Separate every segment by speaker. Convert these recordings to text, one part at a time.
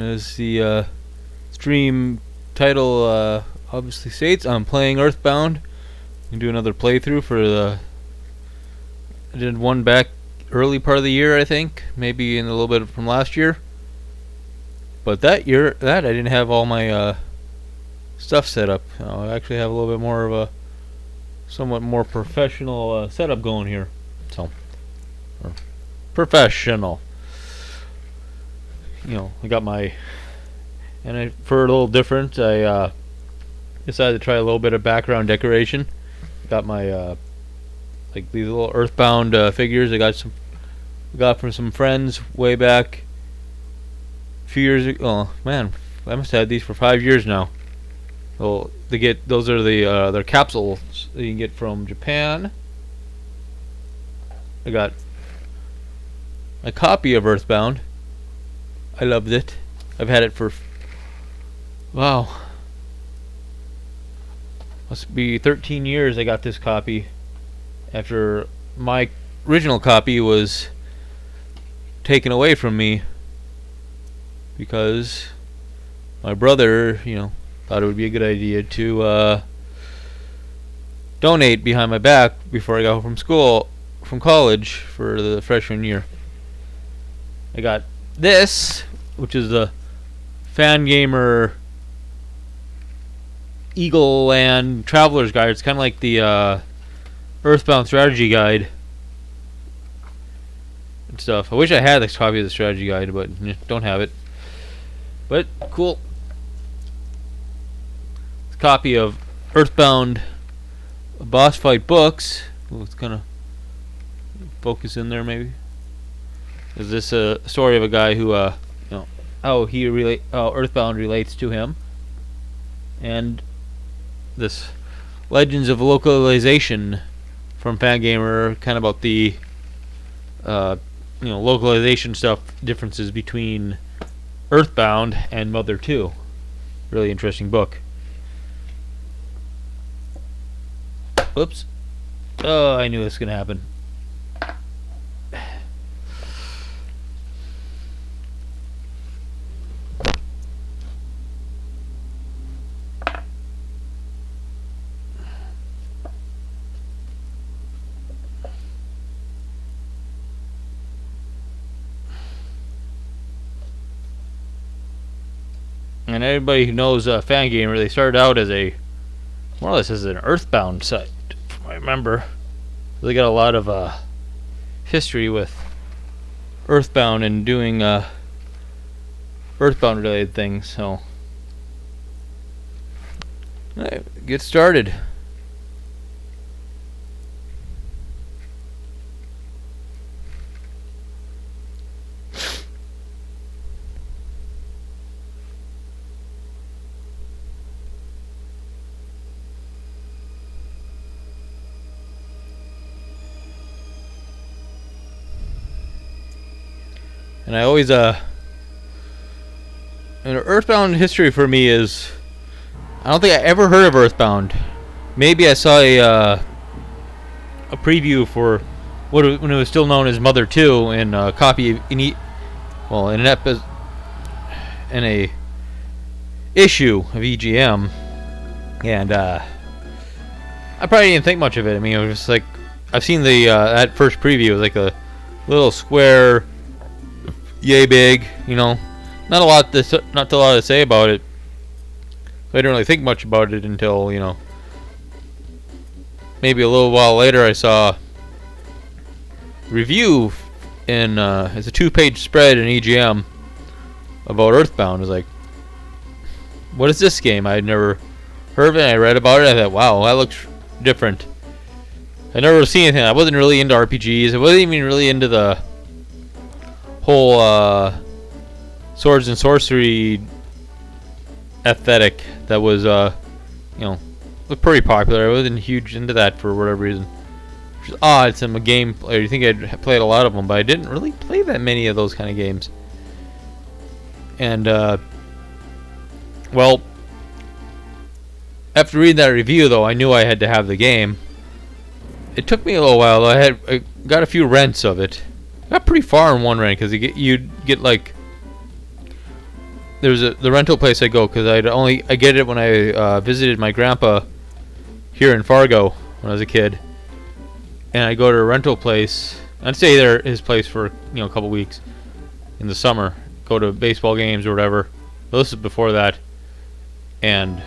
Speaker 1: And as the stream title obviously states, I'm playing EarthBound. I do another playthrough for the. I did one back early part of the year, I think, maybe in a little bit from last year. But that I didn't have all my stuff set up. I actually have a little bit more of a somewhat more professional setup going here. So, professional. I got my, and for a little different, I decided to try a little bit of background decoration. Got my like these little EarthBound figures. I got from some friends way back a few years ago. Oh man, I must have had these for 5 years now. Well, those are their capsules that you can get from Japan. I got a copy of EarthBound. I loved it. I've had it for wow, must be 13 years. I got this copy after my original copy was taken away from me because my brother, thought it would be a good idea to donate behind my back before I got home from college for the freshman year. I got this, which is the Fan Gamer Eagle Land Traveler's Guide. It's kind of like the EarthBound strategy guide and stuff. I wish I had this copy of the strategy guide, but don't have it. But cool. It's a copy of EarthBound boss fight books. Let's kind of focus in there, maybe. Is this a story of a guy who, how EarthBound relates to him, and this Legends of Localization from Fangamer, kind of about the, localization stuff, differences between EarthBound and Mother 2. Really interesting book. Oops. Oh, I knew this was gonna happen. And everybody who knows Fangamer, they started out as more or less as an EarthBound site, if I remember. They got a lot of history with EarthBound and doing EarthBound related things. So, right, get started. And I always, EarthBound history for me is, I don't think I ever heard of EarthBound. Maybe I saw a preview for when it was still known as Mother 2 in a copy in an episode, in a issue of EGM, and I probably didn't think much of it. I mean, it was just like, I've seen the that first preview. It was like a little square, yay big, not a lot to say about it. I didn't really think much about it until, maybe a little while later I saw a review in it's a 2-page spread in EGM about EarthBound. I was like, what is this game? I had never heard of it. I read about it. I thought, wow, that looks different. I never seen anything. I wasn't really into RPGs. I wasn't even really into the whole swords and sorcery aesthetic that was was pretty popular. I wasn't huge into that for whatever reason, which is odd. Since I'm a game player, you think I'd played a lot of them, but I didn't really play that many of those kind of games. And well, after reading that review, though, I knew I had to have the game. It took me a little while. I got a few rents of it. Got pretty far in one rent because you'd get like there's the rental place I go, because I get it when I visited my grandpa here in Fargo when I was a kid, and I go to a rental place. I'd stay there at his place for a couple weeks in the summer, go to baseball games or whatever. But this is before that, and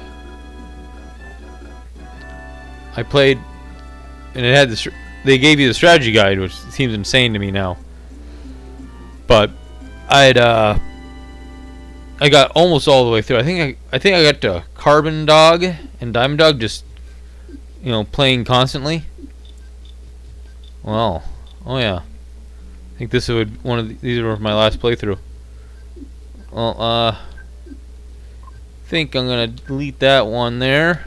Speaker 1: I played, and it had this. They gave you the strategy guide, which seems insane to me now. But I got almost all the way through. I think I got to Carbon Dog and Diamond Dog, just playing constantly. Well, oh yeah, I think this would these were my last playthrough. Well, I think I'm gonna delete that one there.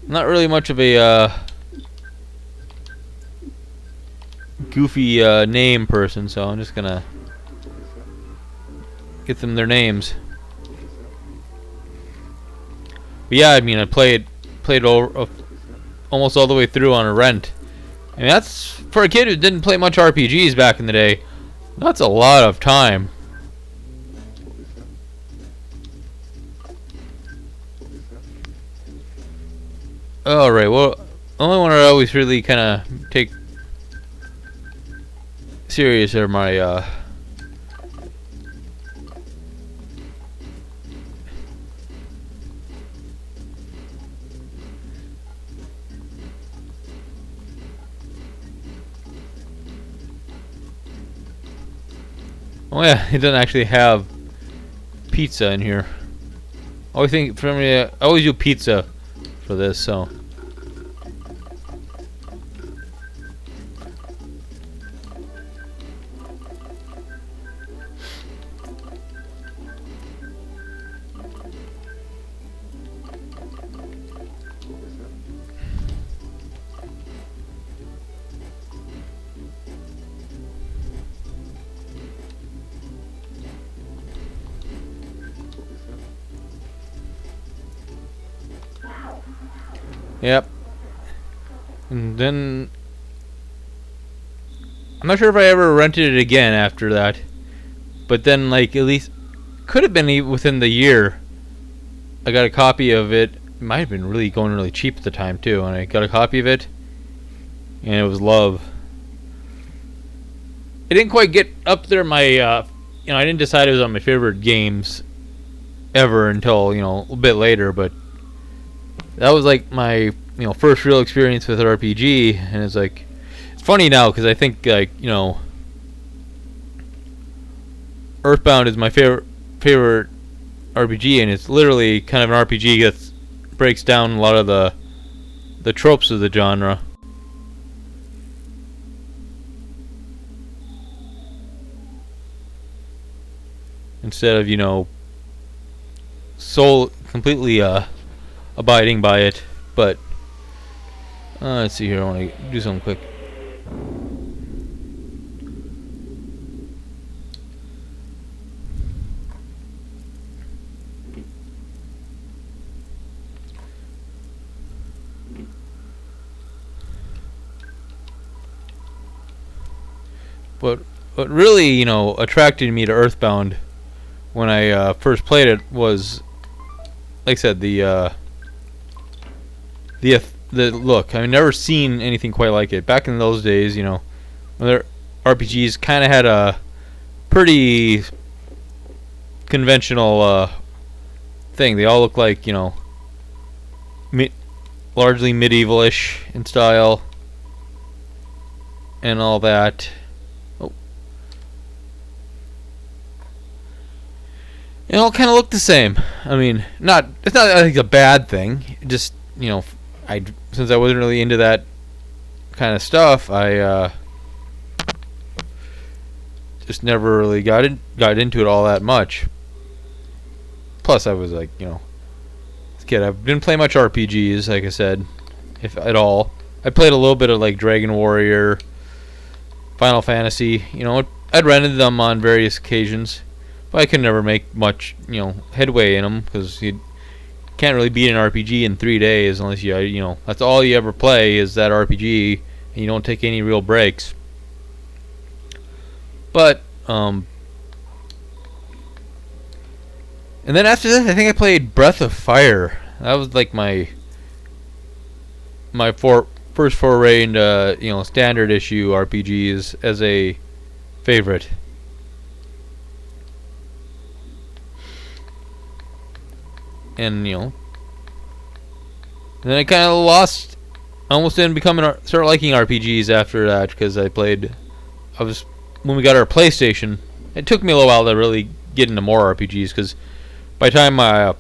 Speaker 1: I'm not really much of a goofy name person, so I'm just gonna get them their names. But yeah, I mean, I played over, almost all the way through on a rent. I mean, that's for a kid who didn't play much RPGs back in the day. That's a lot of time. Alright, well, the only one I always really kind of take serious are my oh yeah, it doesn't actually have pizza in here. I always think for me, I always do pizza for this, so. Yep. And then I'm not sure if I ever rented it again after that. But then, like, at least could have been within the year. I got a copy of it. It might have been going really cheap at the time too, and I got a copy of it, and it was love. It didn't quite get up there. I didn't decide it was on my favorite games ever until a little bit later, but. That was like my first real experience with an RPG, and it's like it's funny now because I think EarthBound is my favorite RPG, and it's literally kind of an RPG that breaks down a lot of the tropes of the genre. Instead of completely abiding by it, but let's see here. I want to do something quick. What really attracted me to EarthBound when I first played it was, like I said, the look. I've never seen anything quite like it. Back in those days, when their RPGs kind of had a pretty conventional thing. They all look like largely medieval-ish in style and all that. Oh. It all kind of look the same. I mean, it's not like a bad thing. Just since I wasn't really into that kind of stuff, I just never really got into it all that much. Plus, I was like, as a kid, I didn't play much RPGs, like I said, if at all. I played a little bit of like Dragon Warrior, Final Fantasy. I'd rented them on various occasions, but I could never make much, headway in them because you can't really beat an RPG in 3 days unless that's all you ever play is that RPG, and you don't take any real breaks. But And then after that, I think I played Breath of Fire. That was like my first foray into standard issue RPGs as a favorite. And then I kind of lost. I almost didn't start liking RPGs after that because when we got our PlayStation. It took me a little while to really get into more RPGs because by the time I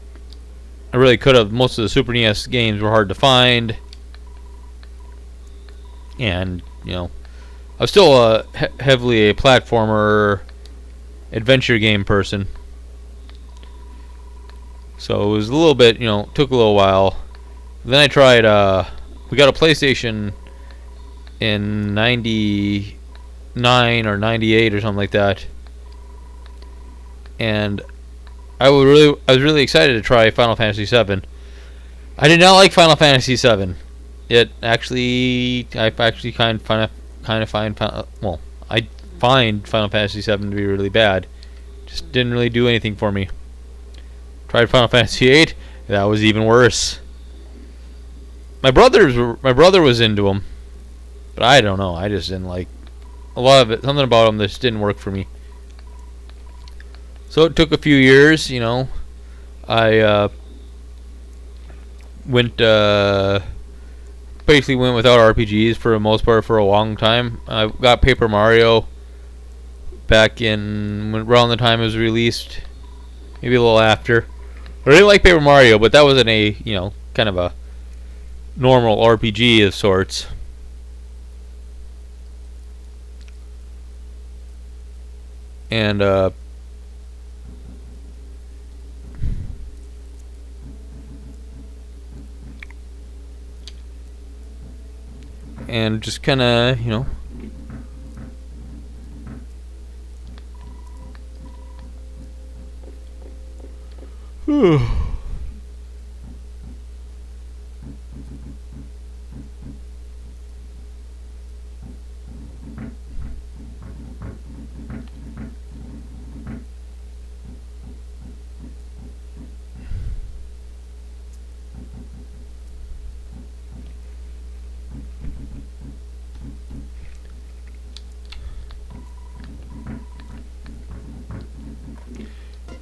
Speaker 1: really could have, most of the Super NES games were hard to find, and I was still heavily a platformer adventure game person. So it was a little bit, took a little while. Then I tried, we got a PlayStation in 99 or 98 or something like that. And I was really excited to try Final Fantasy VII. I did not like Final Fantasy VII. I find Final Fantasy VII to be really bad. Just didn't really do anything for me. Tried Final Fantasy VIII. That was even worse. My brother was into them, but I don't know. I just didn't like a lot of it. Something about them just didn't work for me. So it took a few years. I basically went without RPGs for the most part for a long time. I got Paper Mario back around the time it was released, maybe a little after. I really like Paper Mario, but that wasn't a kind of a normal RPG of sorts. And just kind of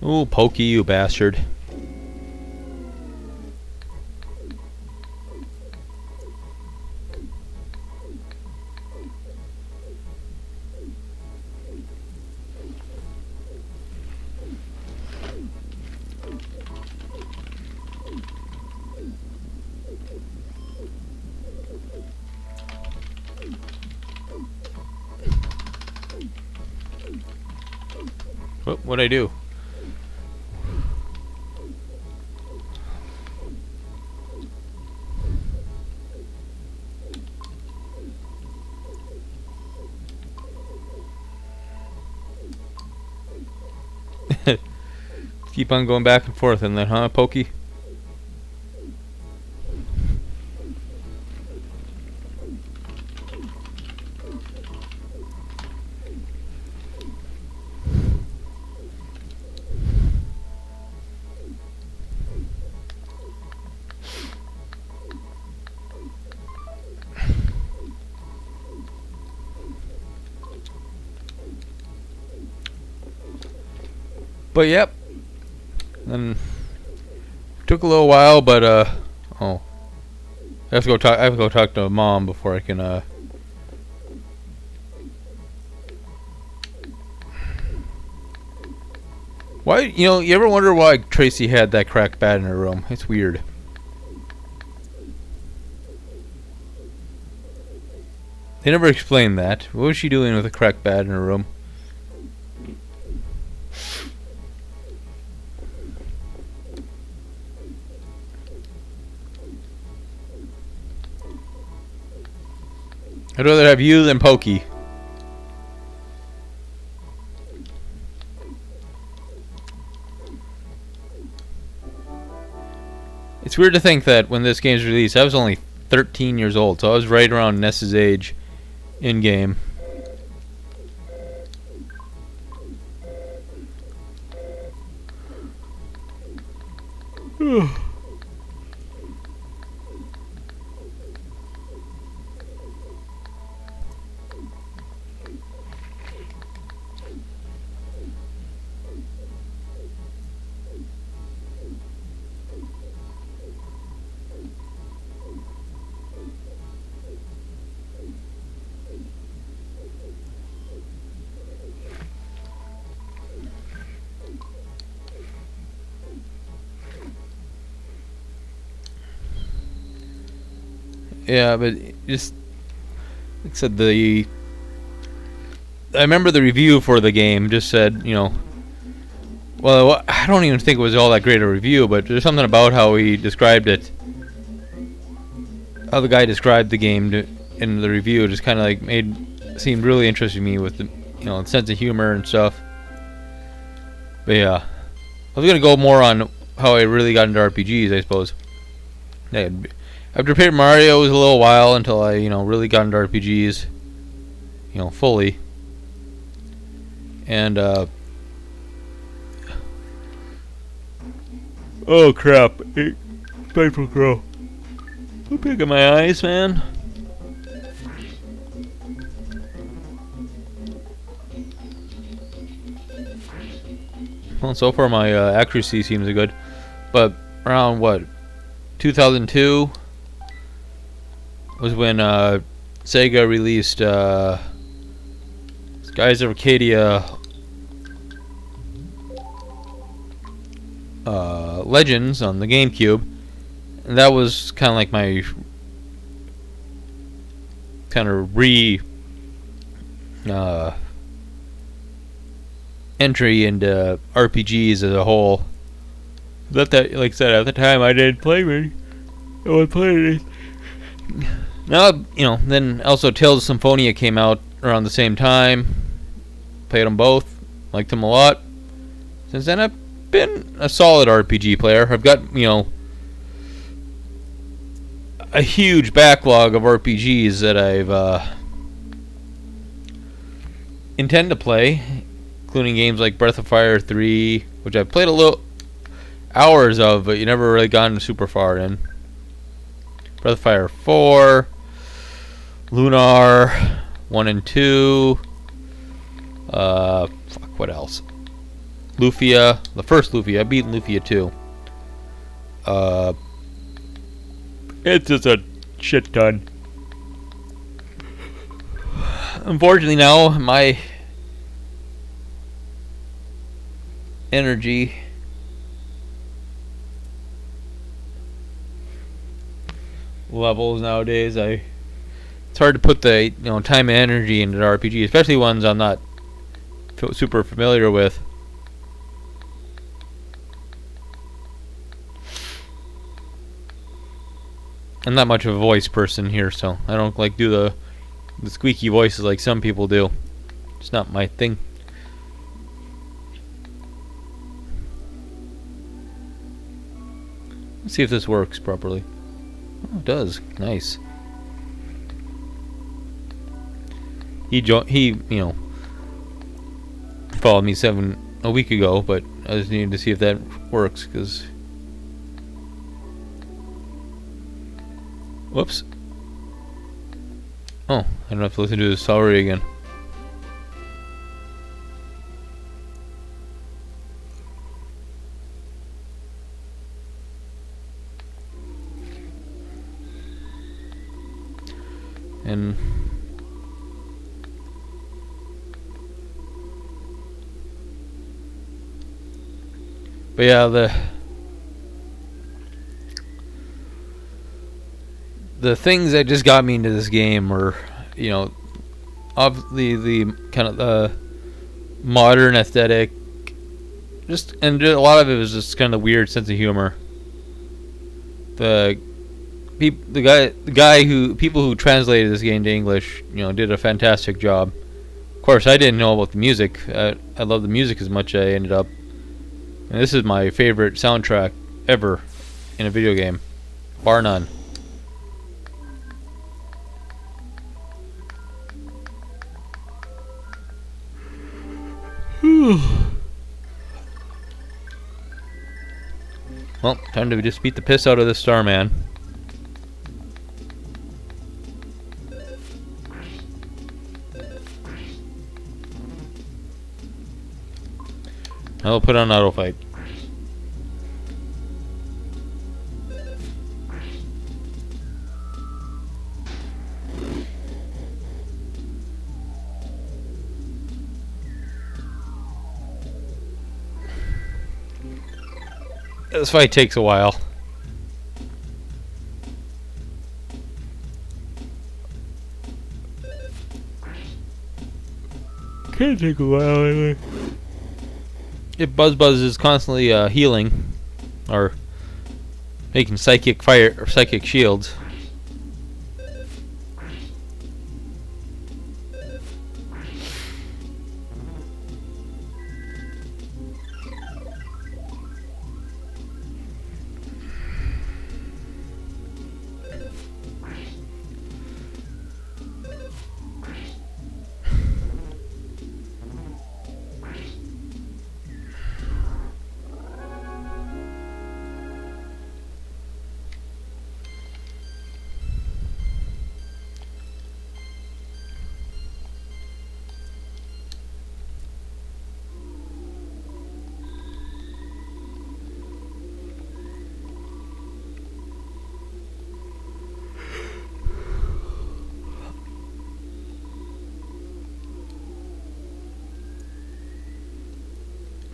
Speaker 1: ooh, Pokey, you bastard. What'd I do? Keep on going back and forth in that, huh, Pokey? But yep. Then took a little while, but I have to go talk to Mom before I can Why, you ever wonder why Tracy had that cracked bat in her room? It's weird. They never explained that. What was she doing with a cracked bat in her room? I'd rather have you than Pokey. It's weird to think that when this game's released, I was only 13 years old, so I was right around Ness's age in game. Yeah, but just like I said, I remember the review for the game just said, well, I don't even think it was all that great a review, but there's something about how he described it, how the guy described the game in the review, just kind of like seemed really interesting to me with the sense of humor and stuff. But yeah, I was gonna go more on how I really got into RPGs, I suppose. Yeah, after Paper Mario, it was a little while until I really got into RPGs, fully. And oh crap! Paper Crow. Quit picking my eyes, man. Well, so far my accuracy seems good, but around what 2002 was when Sega released Skies of Arcadia Legends on the GameCube, and that was kind of like my kind of entry into RPGs as a whole. That like I said, at the time I didn't play many. I would play it. Now then also Tales of Symphonia came out around the same time. Played them both, liked them a lot. Since then I've been a solid RPG player. I've got a huge backlog of RPGs that I've intend to play, including games like Breath of Fire 3, which I've played a little hours of, but you never really gotten super far in. Breath of Fire 4, Lunar 1 and 2. What else? Lufia, the first Lufia. I beat Lufia 2. It's just a shit ton. Unfortunately, now my energy levels nowadays, it's hard to put the time and energy into the RPG, especially ones I'm not super familiar with. I'm not much of a voice person here, so I don't like do the squeaky voices like some people do. It's not my thing. Let's see if this works properly. Oh, it does. Nice. He followed me a week ago, but I just needed to see if that works, because whoops. Oh, I don't have to listen to this story again. And but yeah, the things that just got me into this game were, obviously the kind of the modern aesthetic, and a lot of it was just kind of weird sense of humor. People who translated this game to English, did a fantastic job. Of course, I didn't know about the music. I love the music as much as I ended up. And this is my favorite soundtrack ever in a video game, bar none. Well, time to just beat the piss out of this Starman. I'll put on auto fight. This fight takes a while. Can't take a while anyway. If Buzz is constantly healing or making psychic fire or psychic shields.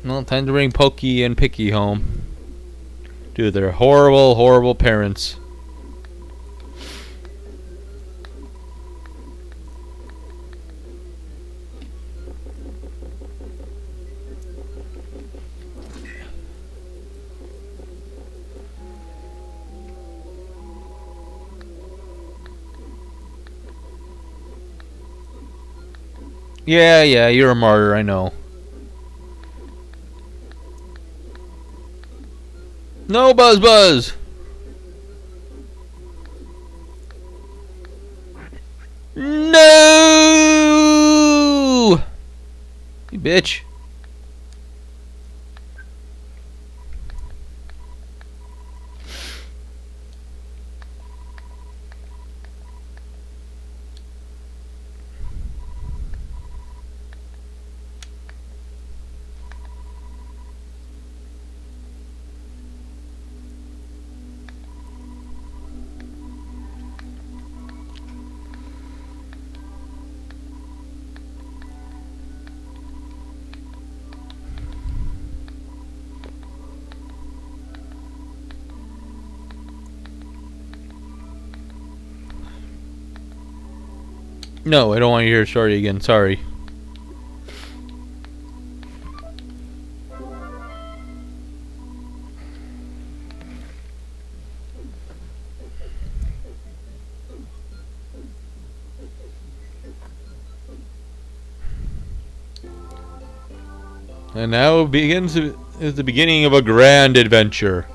Speaker 1: Well, time to bring Pokey and Picky home. Dude, they're horrible, horrible parents. Yeah, you're a martyr, I know. No, Buzz! No! You bitch. No, I don't want to hear a story again. Sorry. And now is the beginning of a grand adventure.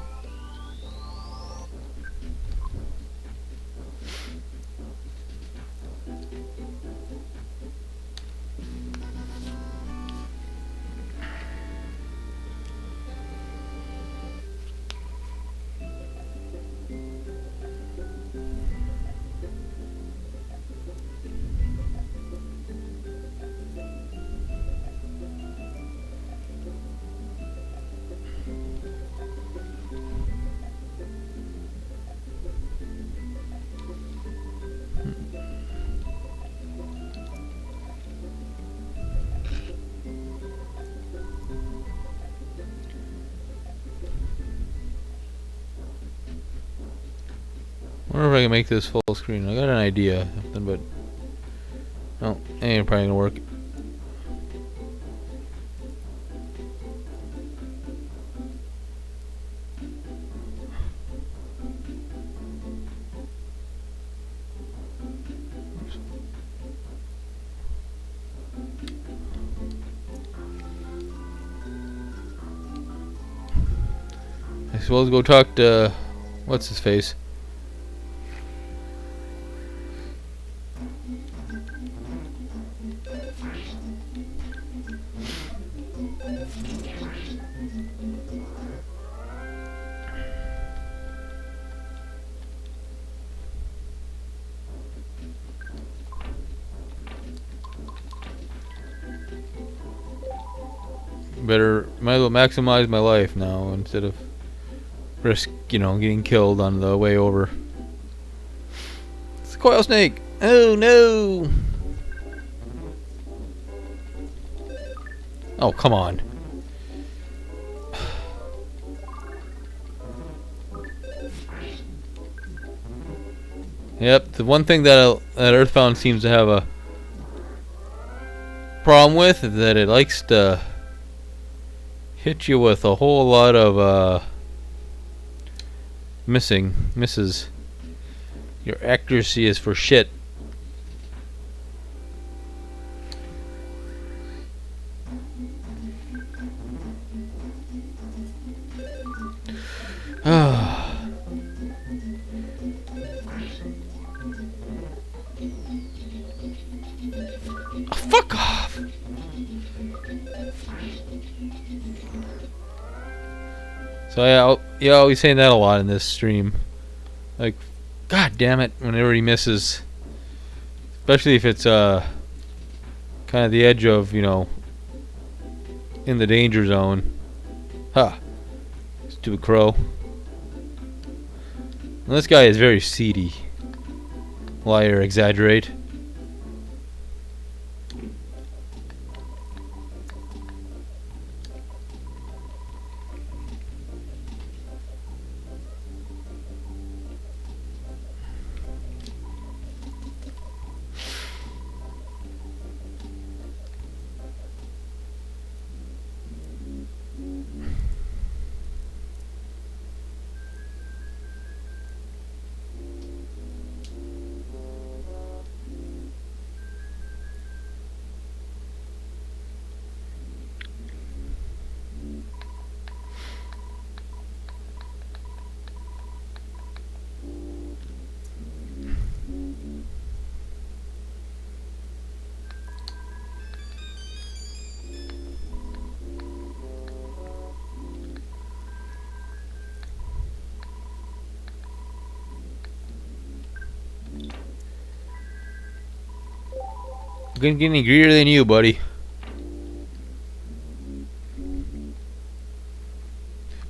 Speaker 1: I wonder if I can make this full screen. I got an idea, but no, ain't probably gonna work. I suppose go talk to what's his face. Might as well maximize my life now instead of risk, getting killed on the way over. It's a coil snake. Oh no! Oh, come on. Yep, the one thing that EarthBound seems to have a problem with is that it likes to hit you with a whole lot of misses. Your accuracy is for shit. Fuck off! So yeah, I'll be saying that a lot in this stream. Like, god damn it, whenever he misses. Especially if it's kind of the edge of, in the danger zone. Ha! Stupid crow. Well, this guy is very seedy. Liar, exaggerate. Couldn't get any greedier than you, buddy.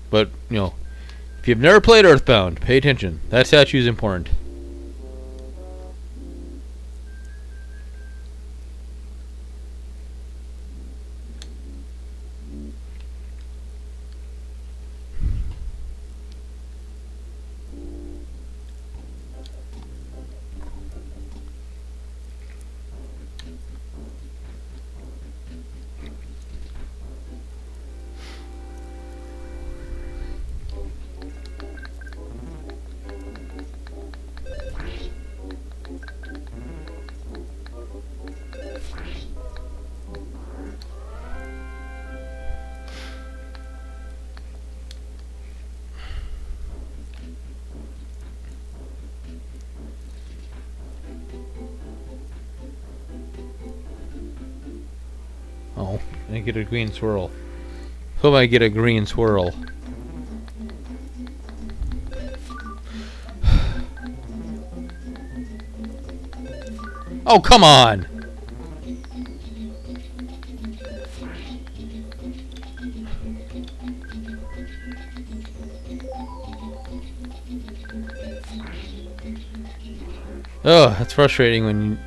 Speaker 1: But, if you've never played EarthBound, pay attention. That statue is important. Oh, I get a green swirl. Hope I get a green swirl. Oh, come on! Oh, that's frustrating when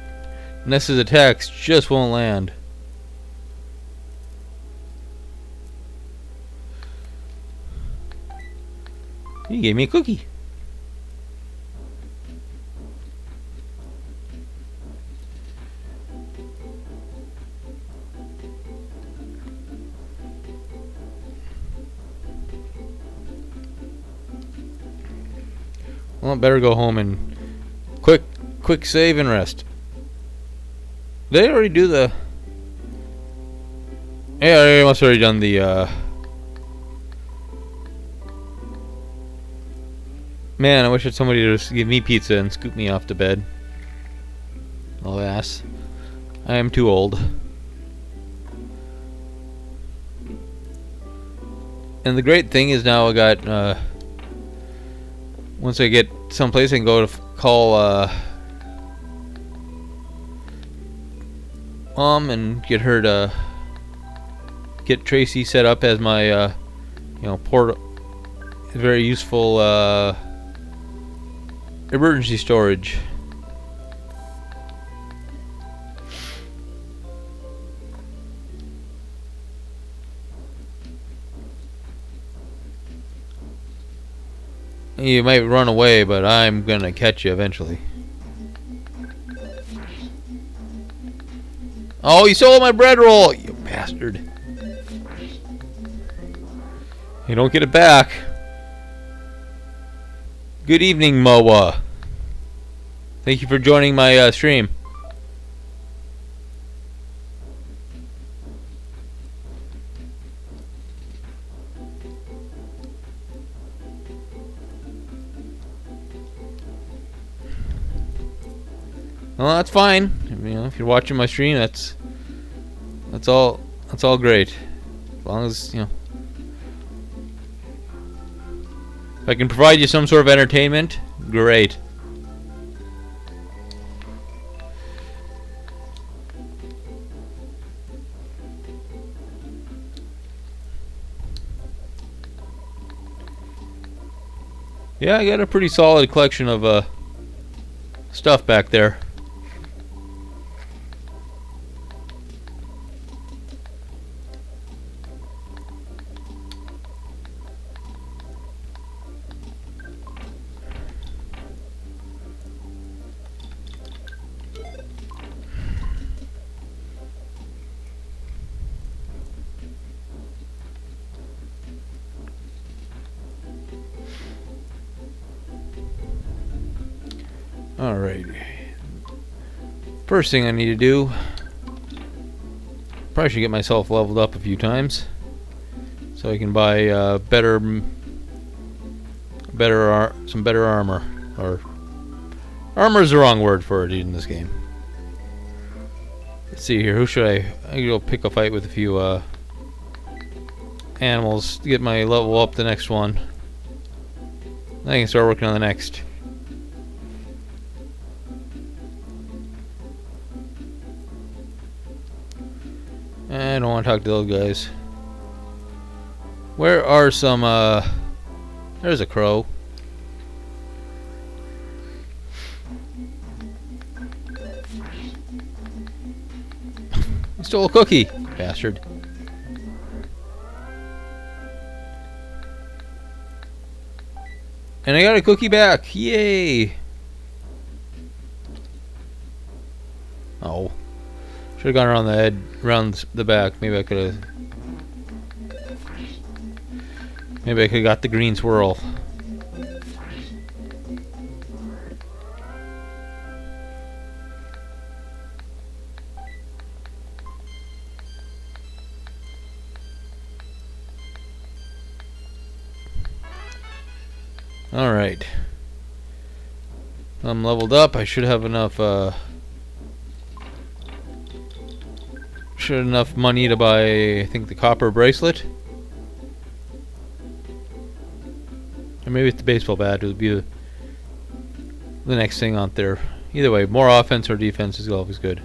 Speaker 1: Ness's attacks just won't land. He gave me a cookie. Well, better go home and quick save and rest. Did they already do the... Yeah, I must have already done the, Man, I wish that somebody would just give me pizza and scoop me off to bed. Alas, I am too old. And the great thing is now I got, once I get someplace I can go to call, Mom and get her to get Tracy set up as my, port. Very useful emergency storage. You might run away, but I'm gonna catch you eventually. Oh, you stole my bread roll, you bastard. You don't get it back. Good evening, Moa. Thank you for joining my stream. Well, that's fine. If you're watching my stream, that's all great. As long as, if I can provide you some sort of entertainment, great. Yeah, I got a pretty solid collection of stuff back there. Alright. First thing I need to do, probably should get myself leveled up a few times so I can buy some better armor. Or armor is the wrong word for it in this game. Let's see here. Who should I can go pick a fight with a few animals to get my level up the next one. Then I can start working on the next. I don't want to talk to those guys. Where are some, there's a crow. You stole a cookie, bastard. And I got a cookie back. Yay! Oh. Should have gone around the head, around the back. Maybe I could have got the green swirl. All right. I'm leveled up. I should have enough. Enough money to buy, I think, the copper bracelet. Or maybe it's the baseball bat. It would be the next thing out there. Either way, more offense or defense is always good.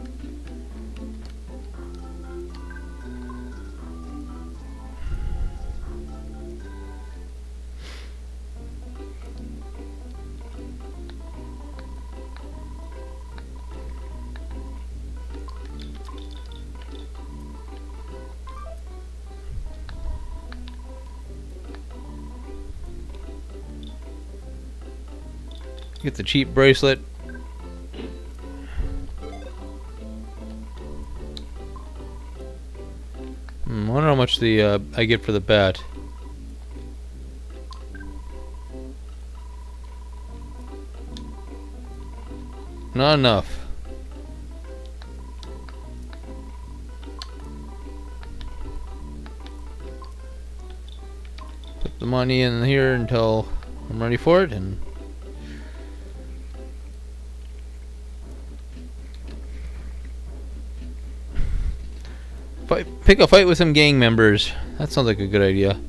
Speaker 1: Get the cheap bracelet. I wonder how much the I get for the bat. Not enough. Put the money in here until I'm ready for it, and pick a fight with some gang members. That sounds like a good idea.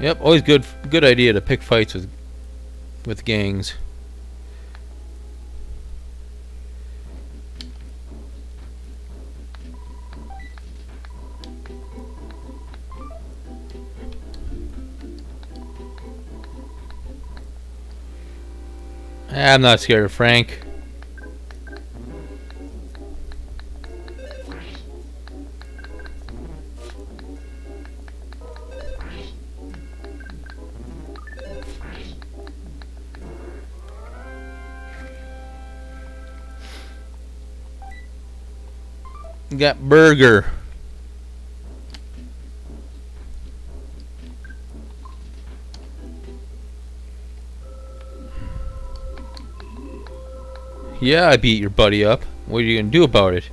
Speaker 1: Yep, always good idea to pick fights with gangs. I'm not scared of Frank. Got Burger. Yeah, I beat your buddy up. What are you gonna do about it?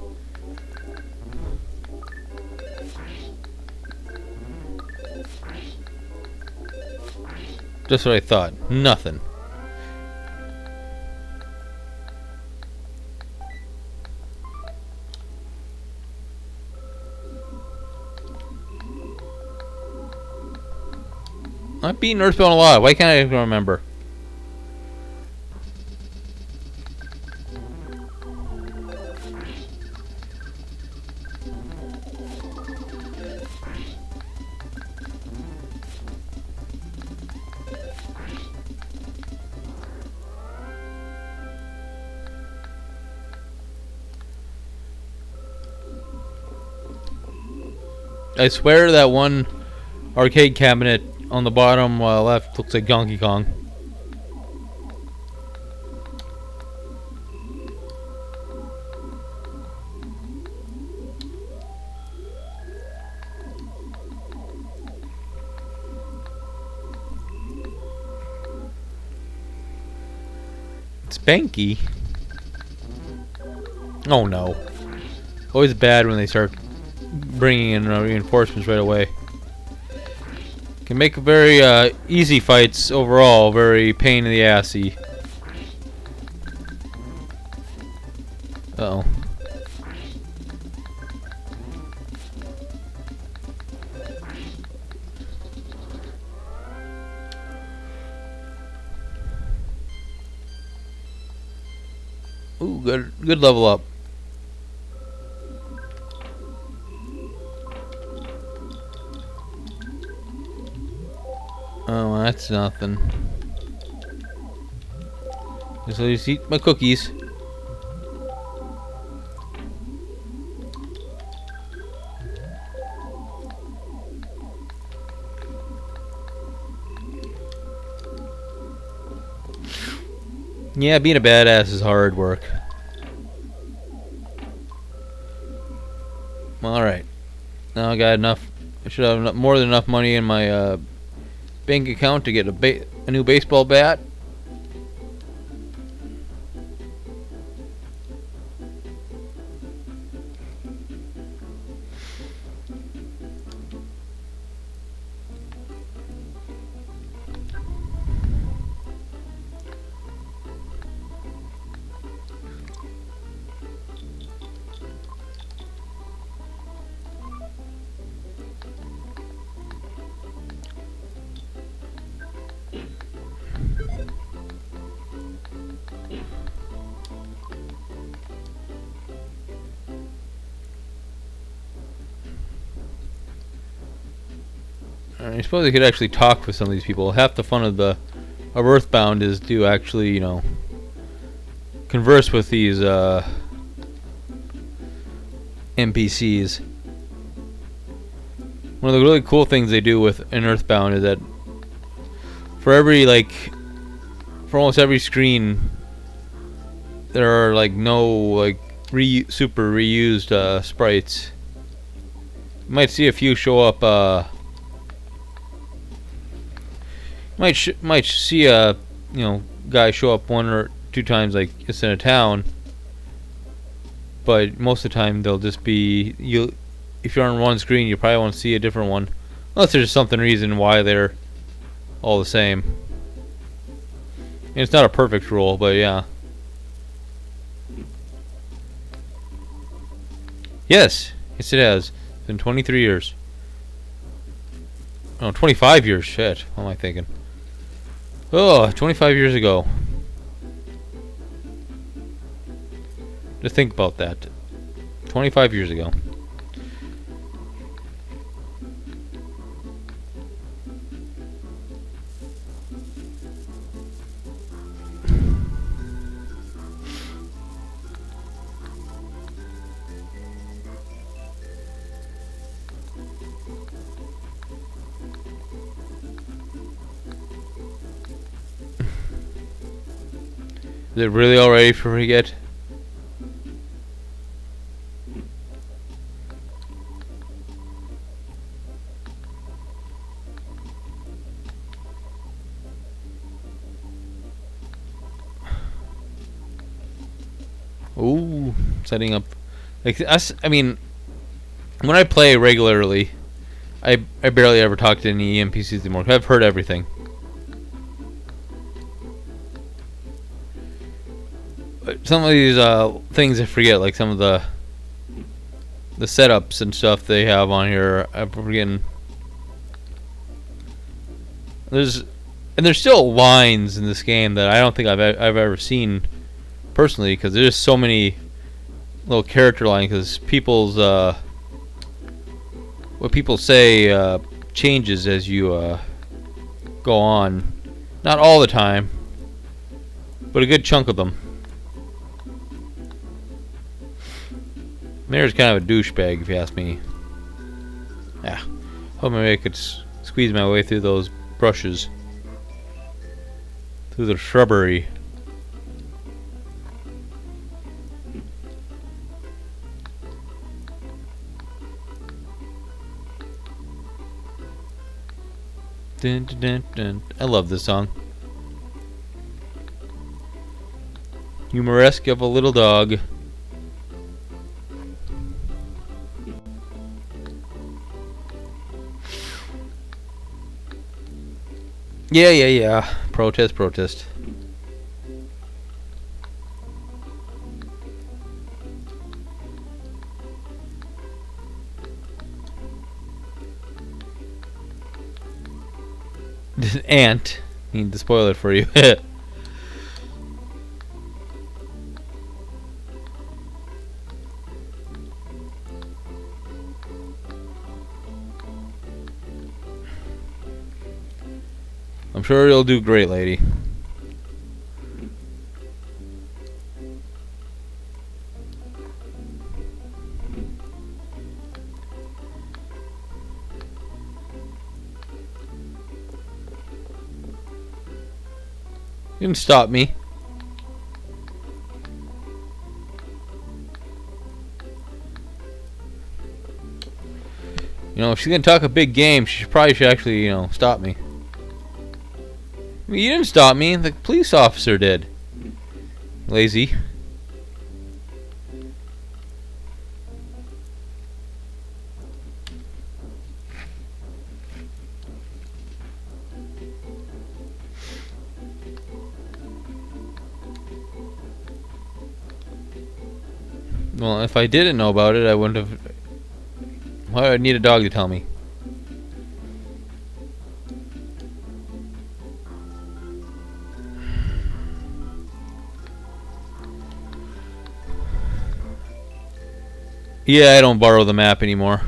Speaker 1: Just what I thought. Nothing. I've beaten EarthBound a lot. Why can't I even remember? I swear that one arcade cabinet on the bottom left looks like Donkey Kong. Spanky? Oh no. Always bad when they start bringing in reinforcements right away. Can make very easy fights overall very pain in the assy. Uh oh. Ooh, good level up. Oh, that's nothing. Just let me eat my cookies. Yeah, being a badass is hard work. Alright. Now I got enough. I should have more than enough money in my bank account to get a new baseball bat. I suppose I could actually talk with some of these people. Half the fun of EarthBound is to actually, you know, converse with these NPCs. One of the really cool things they do with in EarthBound is that for almost every screen, there are like no like super reused sprites. You might see a few show up. Might see a guy show up one or two times like it's in a town, but most of the time they'll just be if you're on one screen you probably won't see a different one unless there's reason why they're all the same. And it's not a perfect rule, but yeah. Yes it has. It's been 23 years. Oh, 25 years. Shit. What am I thinking? Oh, 25 years ago. Just think about that. 25 years ago. Is it really all ready for me yet? Ooh, setting up. Like us, I mean, when I play regularly, I barely ever talk to any NPCs anymore. I've heard everything. But some of these things I forget, like some of the setups and stuff they have on here. I'm forgetting. There's still lines in this game that I don't think I've ever seen personally, because there's so many little character lines. Because people's what people say changes as you go on. Not all the time, but a good chunk of them. Mayor's kind of a douchebag, if you ask me. Yeah, hope maybe I could squeeze my way through those brushes, through the shrubbery. Dun, dun, dun, dun. I love this song. Humoresque of a little dog. Yeah. Protest. Ant. Need to spoil it for you. I'm sure you'll do great, lady. You can stop me. You know, if she's gonna talk a big game, she probably should actually, stop me. I mean, you didn't stop me. The police officer did. Lazy. Well, if I didn't know about it, I wouldn't have. Why would I need a dog to tell me? Yeah, I don't borrow the map anymore.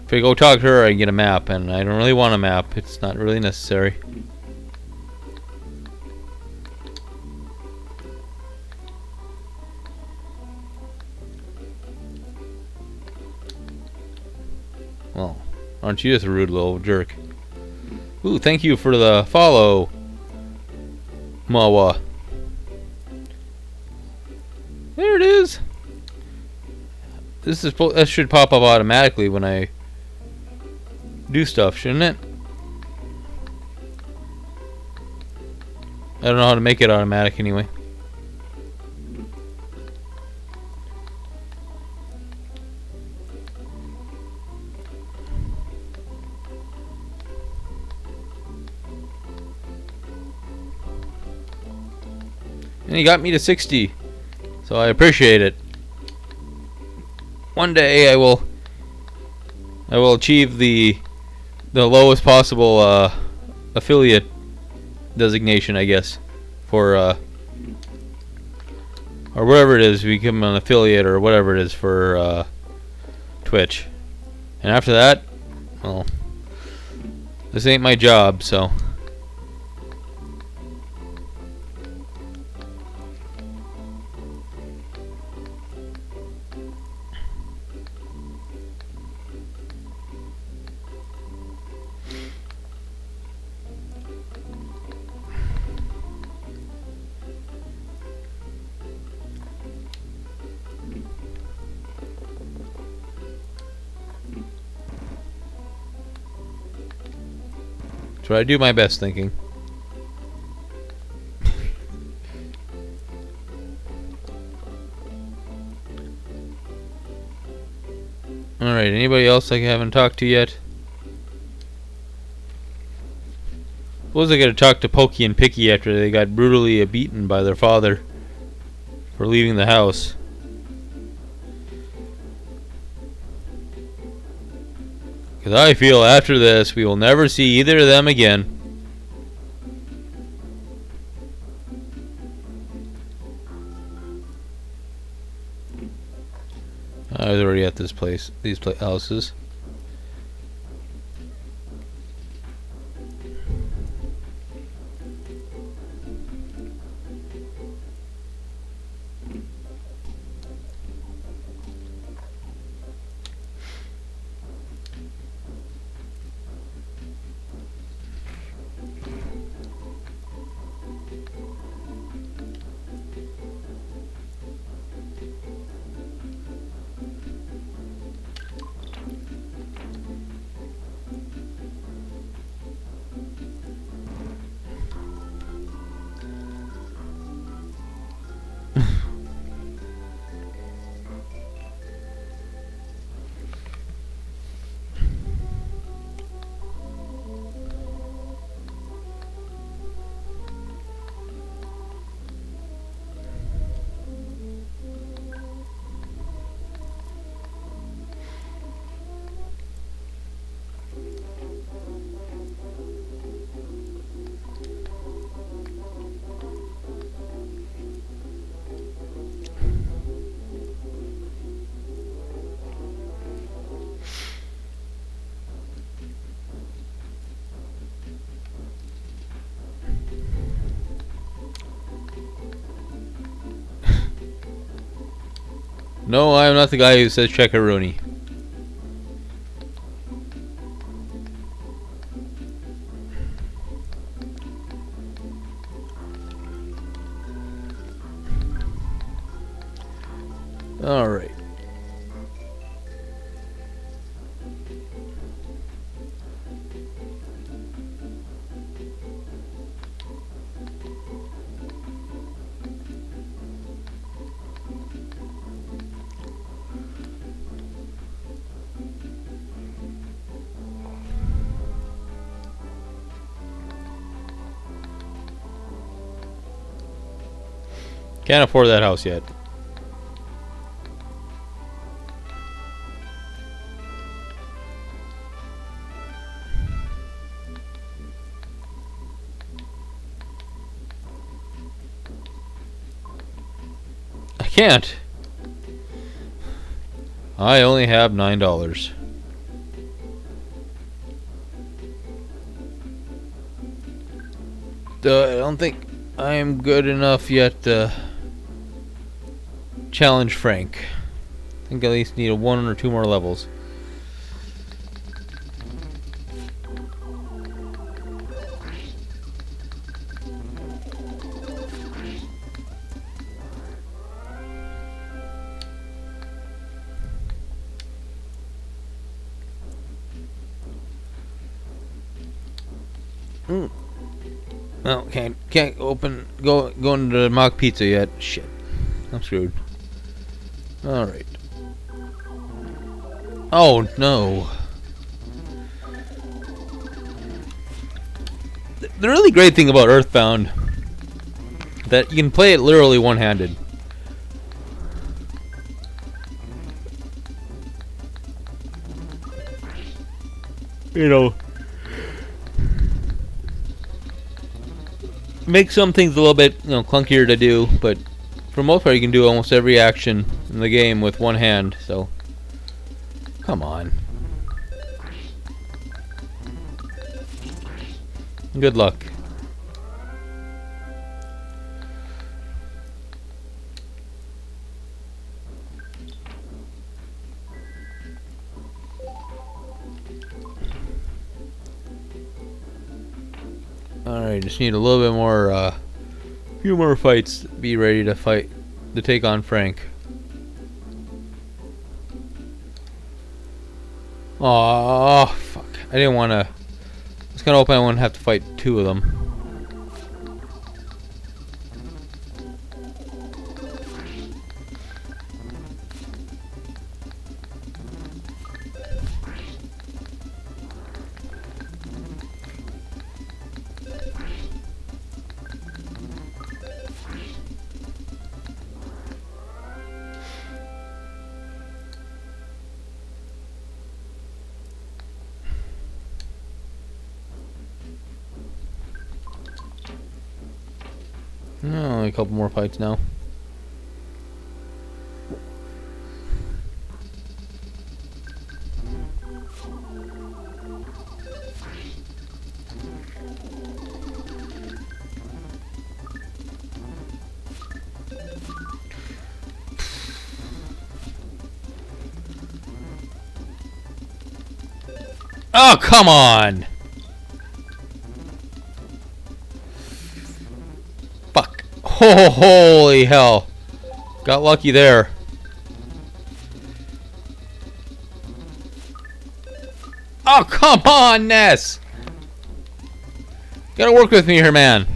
Speaker 1: If I go talk to her, I get a map, and I don't really want a map. It's not really necessary. Well, aren't you just a rude little jerk? Ooh, thank you for the follow, Mawa. There it is. That should pop up automatically when I do stuff, shouldn't it? I don't know how to make it automatic anyway. And he got me to 60, so I appreciate it. One day I will achieve the the lowest possible affiliate designation, I guess, for or whatever it is, become an affiliate or whatever it is for Twitch. And after that, well, this ain't my job, so. So I do my best thinking. Alright, anybody else I haven't talked to yet? Suppose I gotta talk to Pokey and Picky after they got brutally beaten by their father for leaving the house. Because I feel after this we will never see either of them again. I was already at this place, these houses. No, I am not the guy who says Checkaroonie. Alright. Can't afford that house yet. I can't. I only have $9. I don't think I am good enough yet to challenge Frank. I think I at least need 1 or 2 more levels. No, can't go into the mock pizza yet. Shit, I'm screwed. All right. Oh no. The really great thing about EarthBound that you can play it literally one-handed. You know, Make some things a little bit, clunkier to do, but for the most part, you can do almost every action in the game with one hand. So, come on. Good luck. Alright, just need a little bit more, few more fights to be ready to take on Frank. Oh, fuck. I didn't want to. I was kind of hoping I wouldn't have to fight two of them. No, only a couple more fights now. Oh, come on! Fuck. Oh, holy hell. Got lucky there. Oh, come on, Ness! Gotta work with me here, man.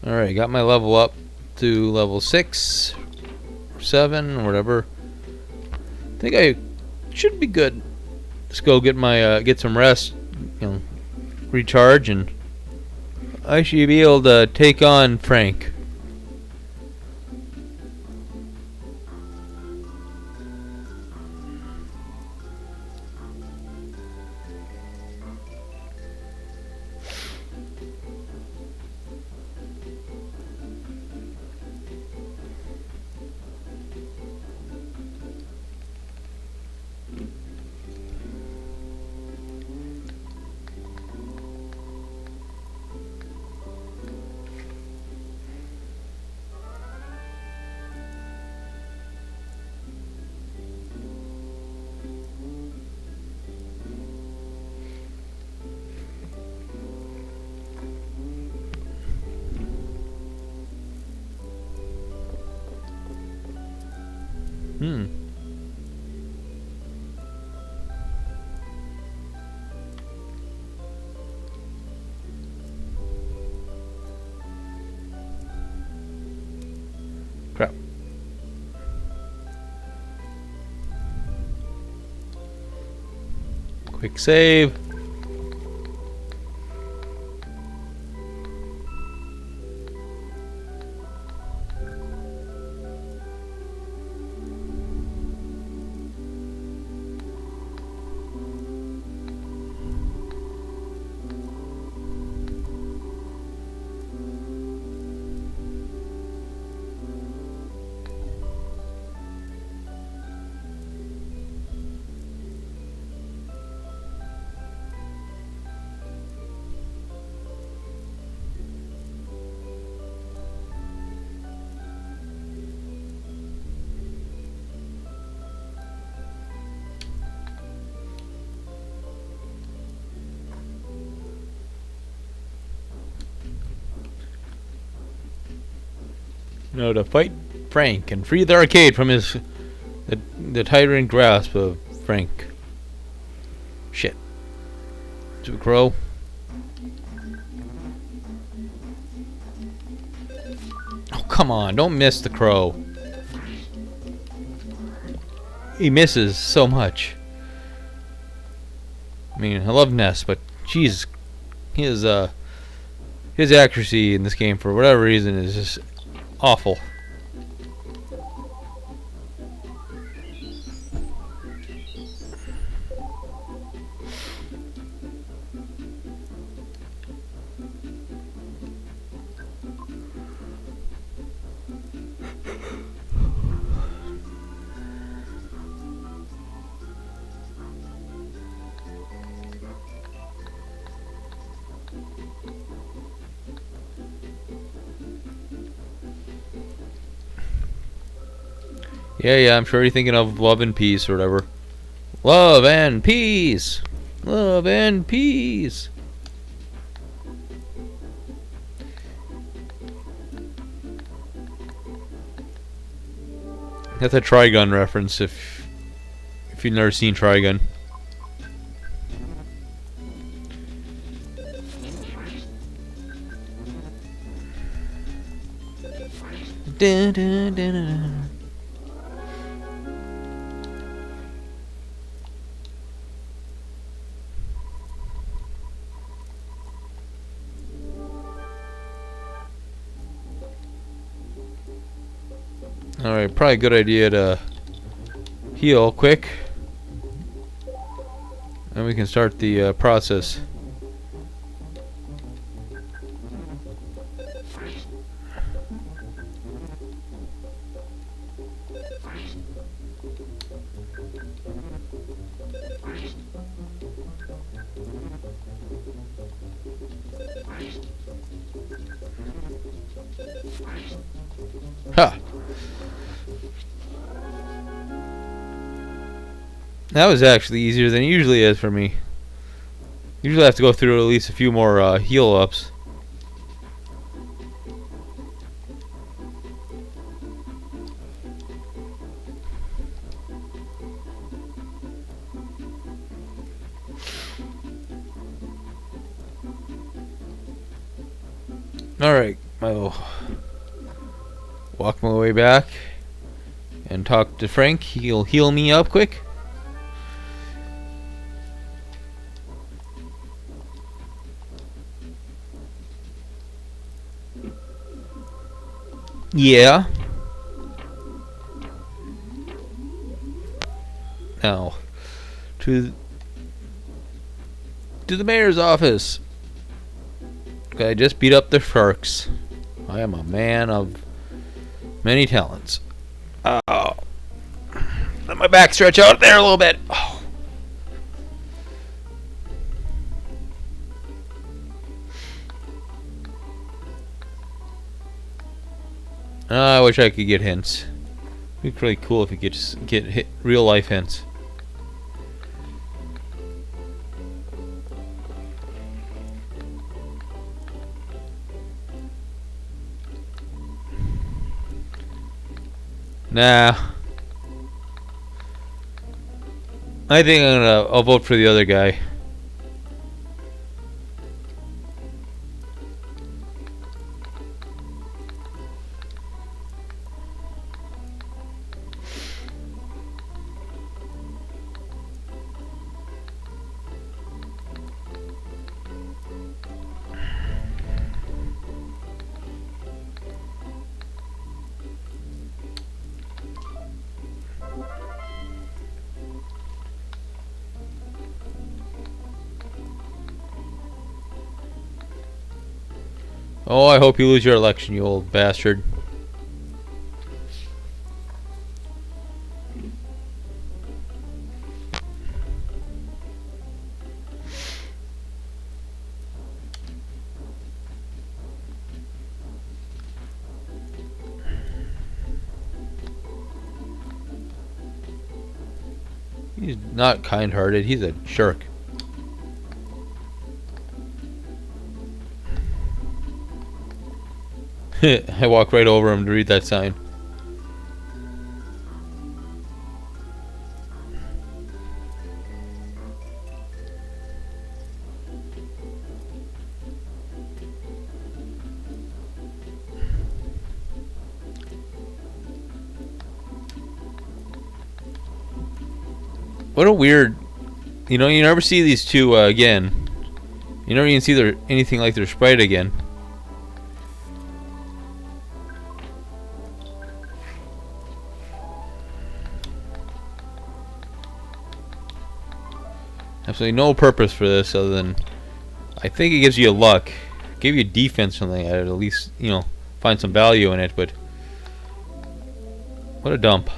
Speaker 1: Alright, got my level up to level 6, 7, or whatever. I think I should be good. Let's go get my get some rest, recharge, and I should be able to take on Frank. Crap. Quick save. No, to fight Frank and free the arcade from the tyrant grasp of Frank. Shit. To a crow. Oh, come on, don't miss the crow. he misses so much. I mean, I love Ness, but jeez, his accuracy in this game for whatever reason is just awful. Yeah, I'm sure you're thinking of Love and Peace or whatever. Love and Peace! Love and Peace! That's a Trigun reference if you've never seen Trigun. Dun, dun, dun, dun. Alright, probably a good idea to heal quick. And we can start the process. Ha! That was actually easier than it usually is for me. Usually I have to go through at least a few more heal ups. Alright, I'll walk my way back and talk to Frank. He'll heal me up quick. Yeah. Now, to the mayor's office. Okay, I just beat up the sharks. I am a man of many talents. Oh. Let my back stretch out there a little bit. Oh. I wish I could get hints. It'd be really cool if you could just get real life hints. Nah. I think I'll vote for the other guy. Oh, I hope you lose your election, you old bastard. He's not kind-hearted, he's a jerk. I walk right over him to read that sign. What a weird... You know, you never see these two again. You never even see anything like their sprite again. Absolutely no purpose for this other than... I think it gives you a luck. Give you defense or something. I'd at least, you know, find some value in it, but... What a dump.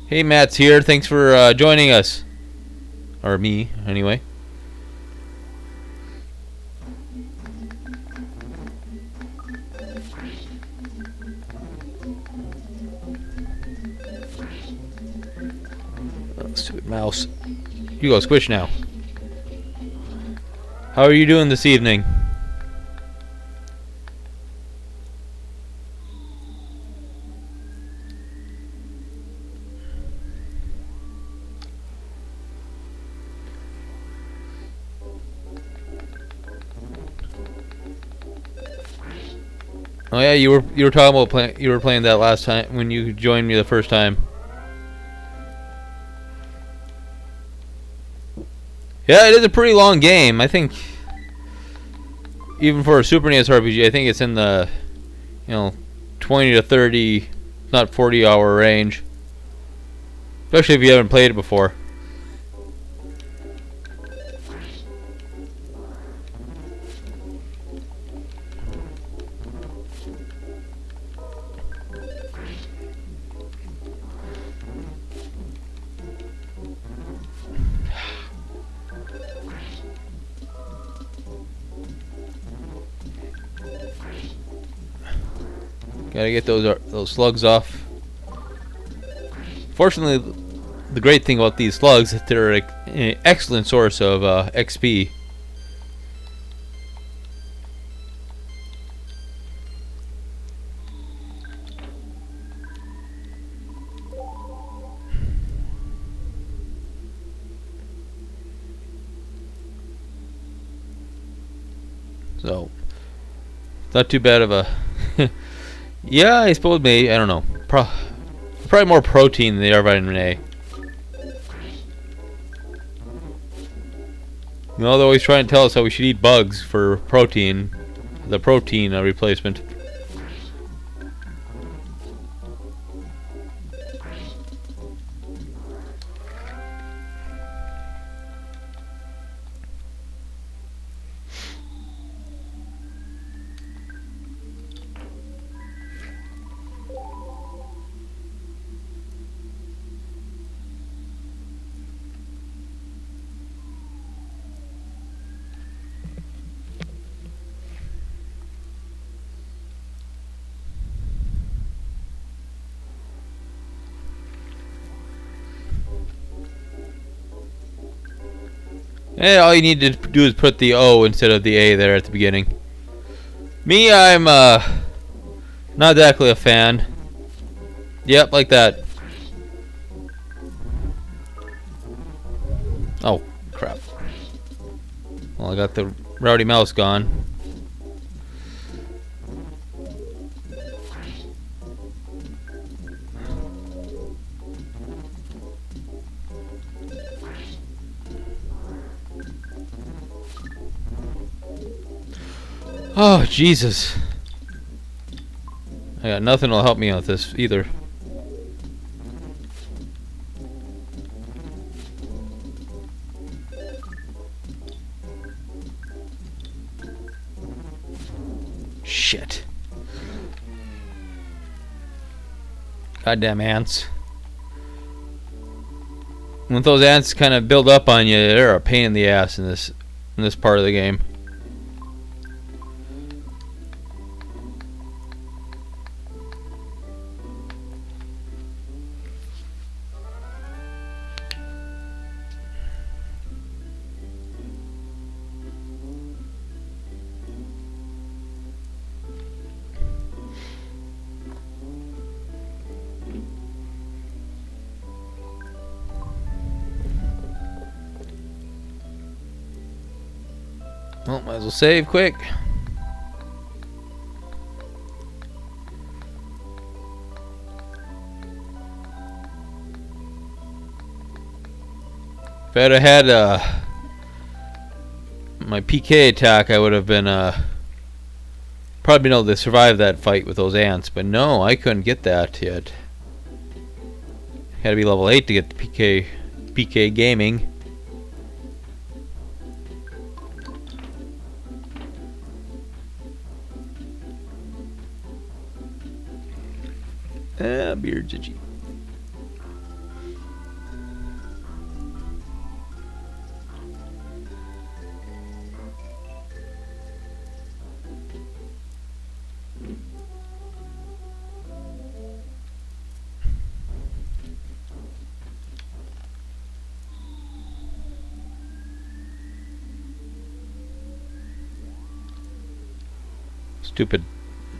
Speaker 1: Hey, Matt's here. Thanks for joining us. Or me, anyway. Oh, stupid mouse. You go squish now. How are you doing this evening? Oh yeah, you were talking about you were playing that last time when you joined me the first time. Yeah, it is a pretty long game. I think even for a Super NES RPG, I think it's in the 20 to 30, not 40-hour range. Especially if you haven't played it before. Gotta get those slugs off. Fortunately, the great thing about these slugs is that they're an excellent source of XP. So, not too bad of a... Yeah, I suppose maybe, I don't know. Probably more protein than they are vitamin A. You know, they're always trying to tell us how we should eat bugs for protein. The protein replacement. Yeah, all you need to do is put the O instead of the A there at the beginning. Me, I'm not exactly a fan. Yep, like that. Oh, crap. Well, I got the rowdy mouse gone. Oh, Jesus. I got nothing will help me out with this either. Shit. Goddamn ants. When those ants kind of build up on you, they're a pain in the ass in this part of the game. Well, might as well save quick. I'd have had my PK attack, I would have been probably been able to survive that fight with those ants. But no, I couldn't get that yet. Had to be level 8 to get the PK gaming. Beard's a G. Stupid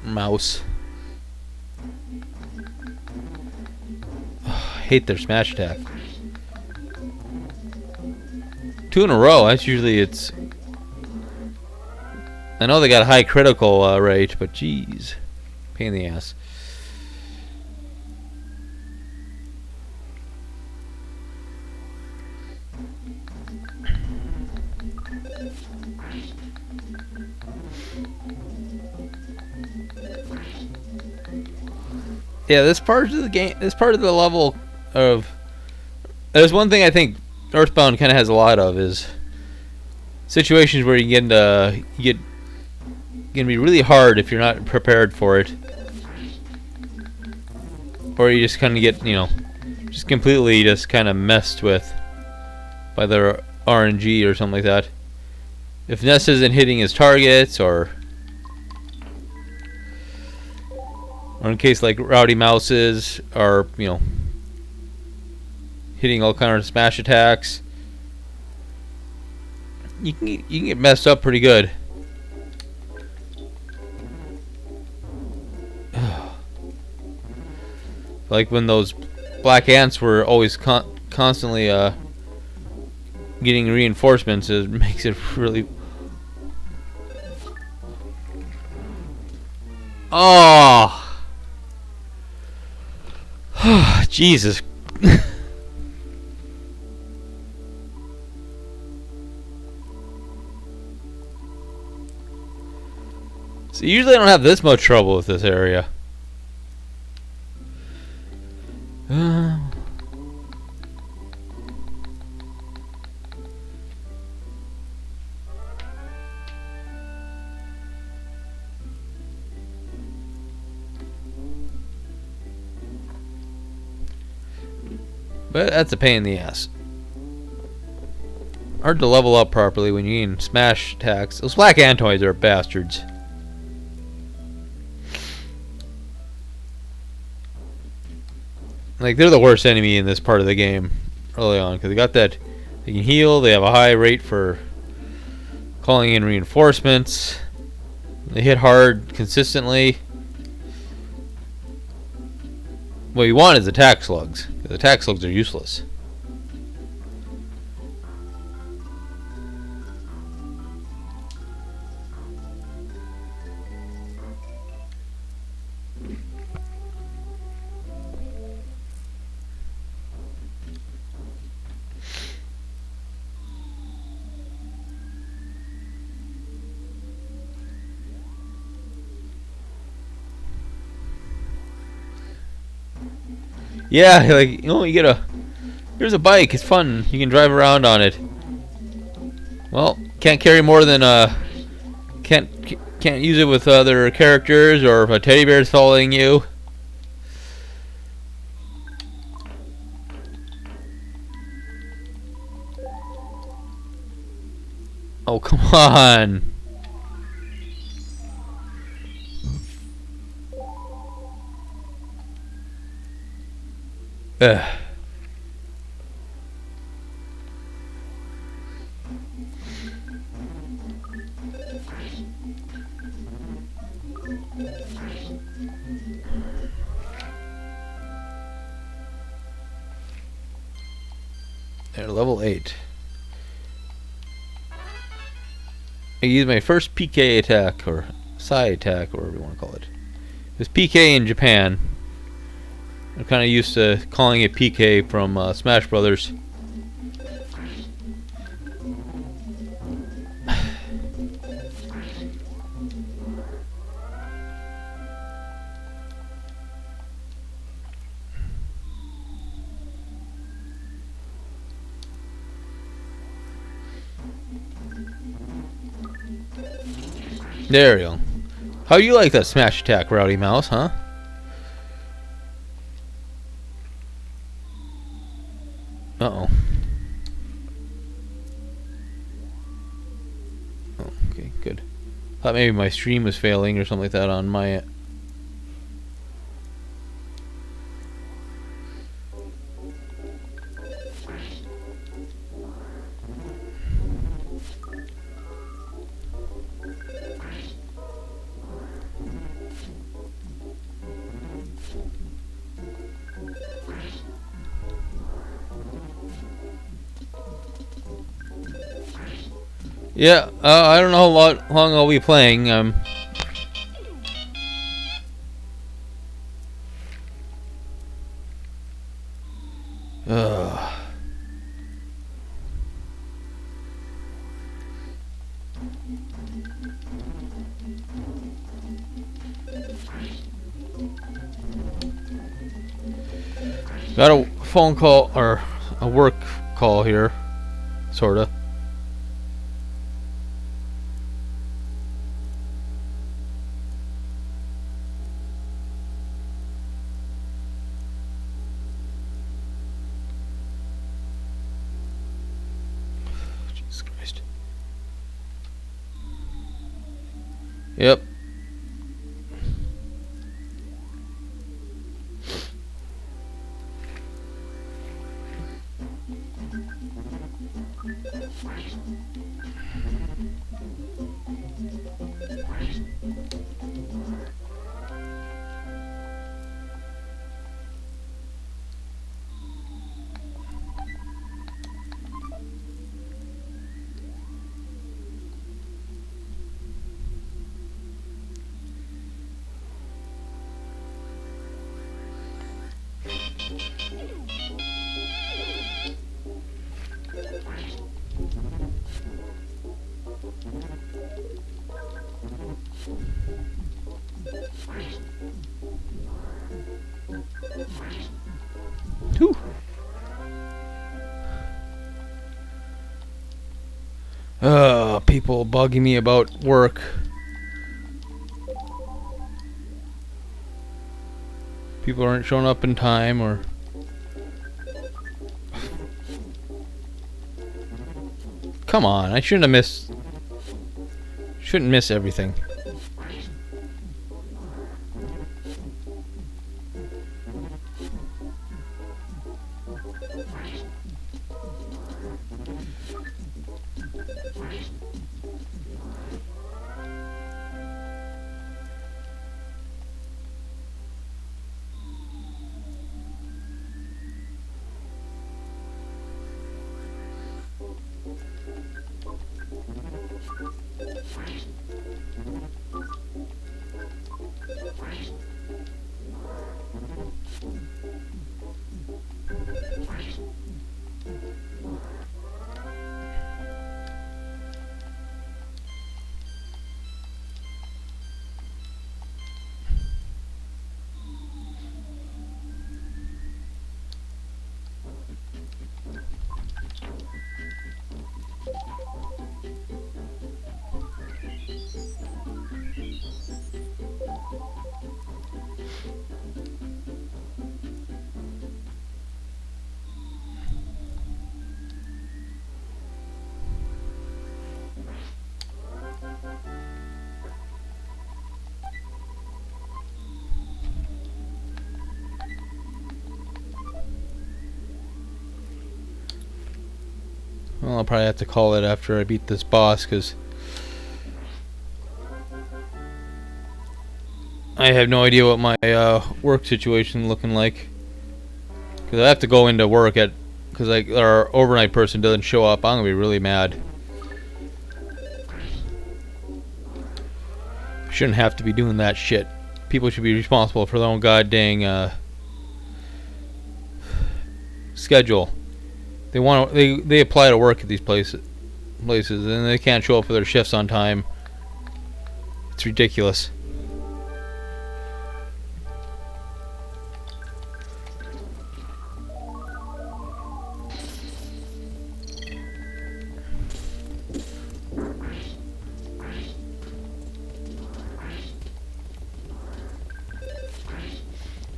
Speaker 1: mouse. I hate their smash attack. 2 in a row. That's usually it's. I know they got a high critical rate, but geez, pain in the ass. Yeah, this part of the game, this part of the level of, there's one thing I think EarthBound kind of has a lot of is situations where you get gonna be really hard if you're not prepared for it, or you just kind of get, you know, just completely just kind of messed with by their RNG or something like that. If Ness isn't hitting his targets, or in case like Rowdy Mouses are, you know, hitting all kinds of smash attacks, you can get messed up pretty good. Like when those black ants were always constantly getting reinforcements, it makes it really. Oh. Jesus. So usually I don't have this much trouble with this area. But that's a pain in the ass. Hard to level up properly when you can smash attacks. Those black antoids are bastards. Like, they're the worst enemy in this part of the game early on, because they got that, they can heal, they have a high rate for calling in reinforcements, they hit hard consistently. What you want is attack slugs, because attack slugs are useless. Yeah, like, you know, you get a, here's a bike, it's fun, you can drive around on it. Well, can't carry more than can't use it with other characters, or if a teddy bear's following you. Oh, come on. Ugh. They're level 8. I used my first PK attack, or Psi attack, or whatever you want to call it. It was PK in Japan. I'm kind of used to calling it PK from Smash Brothers. There we go. How you like that smash attack, Rowdy Mouse, huh? Uh-oh. Oh, okay, good. Thought maybe my stream was failing or something like that on my... Yeah, I don't know how long I'll be playing. Got a phone call or a work call here, sorta. Jesus Christ. Yep. Whew. People bugging me about work. People aren't showing up in time, or... Come on, I shouldn't have missed... Shouldn't miss everything. Well, I'll probably have to call it after I beat this boss, because I have no idea what my work situation looking like. Because I have to go into work at... Because like our overnight person doesn't show up, I'm going to be really mad. Shouldn't have to be doing that shit. People should be responsible for their own goddamn schedule. They apply to work at these places and they can't show up for their shifts on time. It's ridiculous.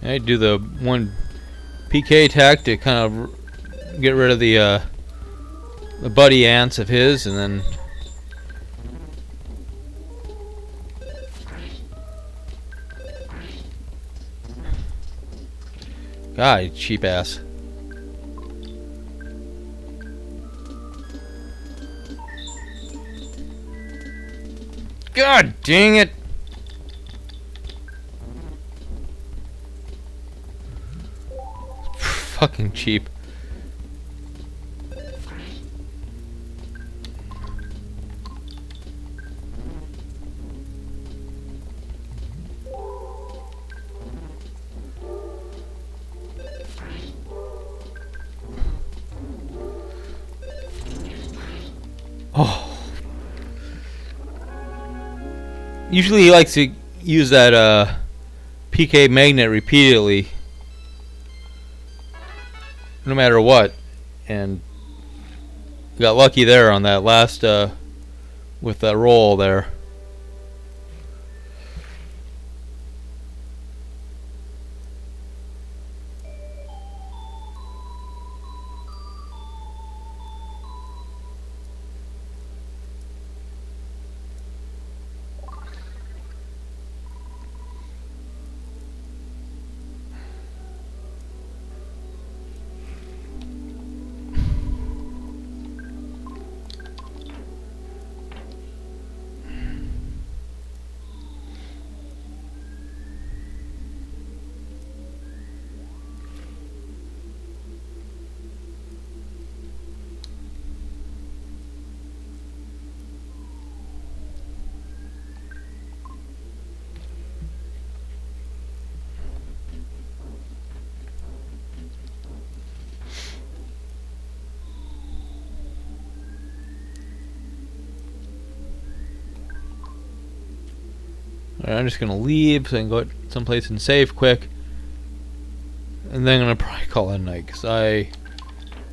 Speaker 1: I do the one PK attack to kind of get rid of the buddy ants of his, and then God, cheap ass. God dang it! Fucking cheap. Oh. Usually he likes to use that PK magnet repeatedly, no matter what, and got lucky there on that last with that roll there. Alright, I'm just gonna leave so I can go someplace and save quick, and then I'm gonna probably call it a night because I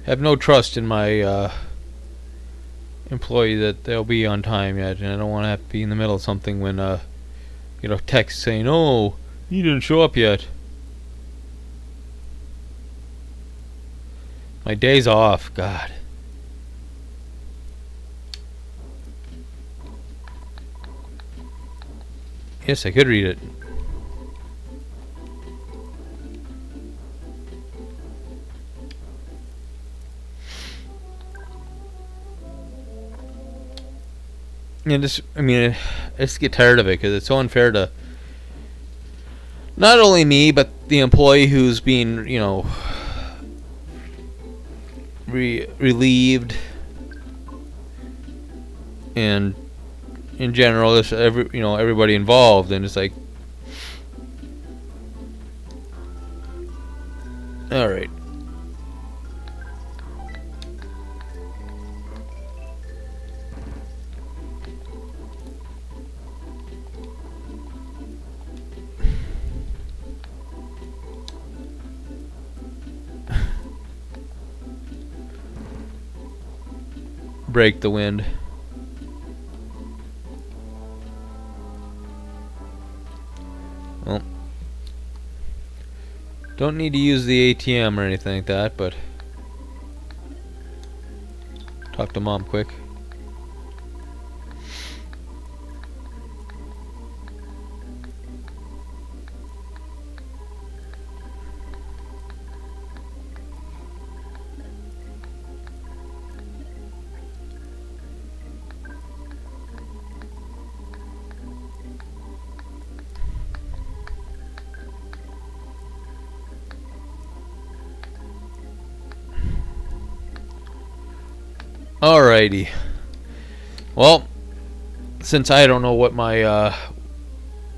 Speaker 1: have no trust in my employee that they'll be on time yet, and I don't want to have to be in the middle of something when you know, text saying, "Oh, you didn't show up yet." My day's off, God. Yes, I could read it. Yeah, I mean, I just get tired of it because it's so unfair to not only me, but the employee who's being, you know, relieved, and in general, this everybody involved, and it's like, all right. Break the wind. Well, don't need to use the ATM or anything like that, but talk to Mom quick. Alrighty. Well, since I don't know what my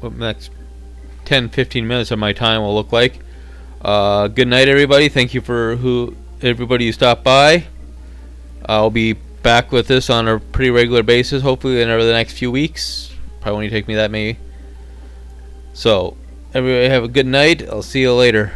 Speaker 1: what next 10-15 minutes of my time will look like, good night, everybody. Thank you for everybody who stopped by. I'll be back with this on a pretty regular basis, hopefully over the next few weeks. Probably won't take me that many. So, everybody have a good night. I'll see you later.